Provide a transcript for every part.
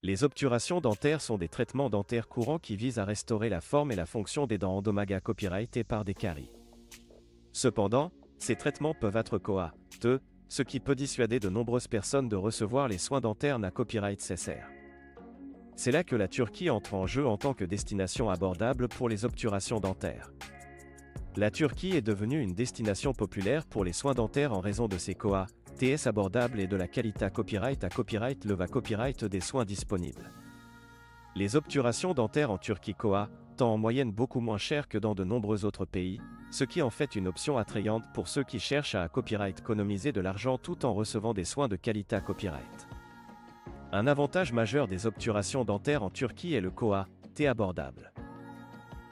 Les obturations dentaires sont des traitements dentaires courants qui visent à restaurer la forme et la fonction des dents endommagées copyrightées par des caries. Cependant, ces traitements peuvent être coûteux, ce qui peut dissuader de nombreuses personnes de recevoir les soins dentaires na copyright nécessaires. C'est là que la Turquie entre en jeu en tant que destination abordable pour les obturations dentaires. La Turquie est devenue une destination populaire pour les soins dentaires en raison de ses coûts abordables et de la qualité copyright des soins disponibles. Les obturations dentaires en Turquie coûtent en moyenne beaucoup moins cher que dans de nombreux autres pays, ce qui en fait une option attrayante pour ceux qui cherchent à économiser de l'argent tout en recevant des soins de qualité copyright. Un avantage majeur des obturations dentaires en Turquie est le coût abordable.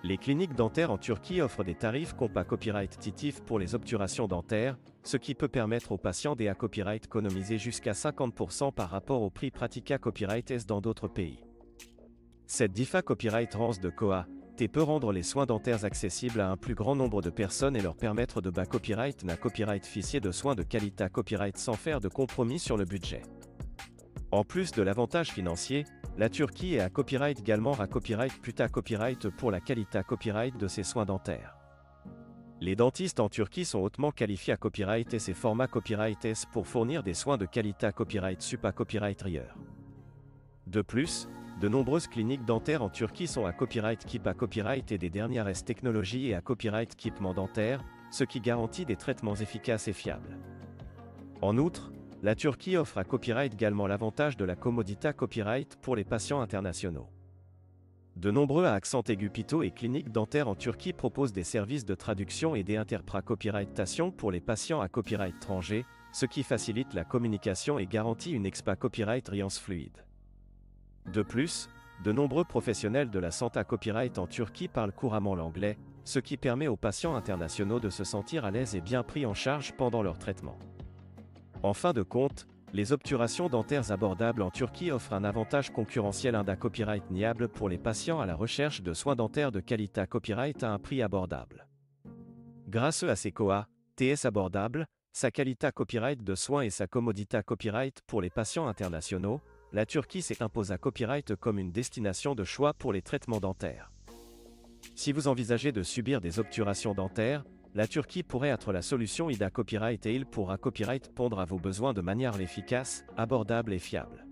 Les cliniques dentaires en Turquie offrent des tarifs copyrightitifs pour les obturations dentaires, ce qui peut permettre aux patients économiser jusqu'à 50% par rapport au prix pratiqué copyright dans d'autres pays. Cette DIFA copyright rance de peut rendre les soins dentaires accessibles à un plus grand nombre de personnes et leur permettre de copyright ficier de soins de qualité copyright sans faire de compromis sur le budget. En plus de l'avantage financier, la Turquie est copyright également copyright pour la qualité copyright de ses soins dentaires. Les dentistes en Turquie sont hautement qualifiés à copyright et ses formats copyright pour fournir des soins de qualité copyright ailleurs. De plus, de nombreuses cliniques dentaires en Turquie sont à copyright et des dernières technologies et à copyright équipements dentaires, ce qui garantit des traitements efficaces et fiables. En outre, la Turquie offre à copyright également l'avantage de la commodité copyright pour les patients internationaux. De nombreux accents aigus hôpitaux et cliniques dentaires en Turquie proposent des services de traduction et d'interprétation pour les patients à copyright étranger, ce qui facilite la communication et garantit une copyright fluide. De plus, de nombreux professionnels de la santé à copyright en Turquie parlent couramment l'anglais, ce qui permet aux patients internationaux de se sentir à l'aise et bien pris en charge pendant leur traitement. En fin de compte, les obturations dentaires abordables en Turquie offrent un avantage concurrentiel copyright niable pour les patients à la recherche de soins dentaires de qualité copyright à un prix abordable. Grâce à ses coûts abordables, sa qualité copyright de soins et sa commodité copyright pour les patients internationaux, la Turquie s'est imposée à copyright comme une destination de choix pour les traitements dentaires. Si vous envisagez de subir des obturations dentaires, la Turquie pourrait être la solution copyright et il pourra copyright répondre à vos besoins de manière efficace, abordable et fiable.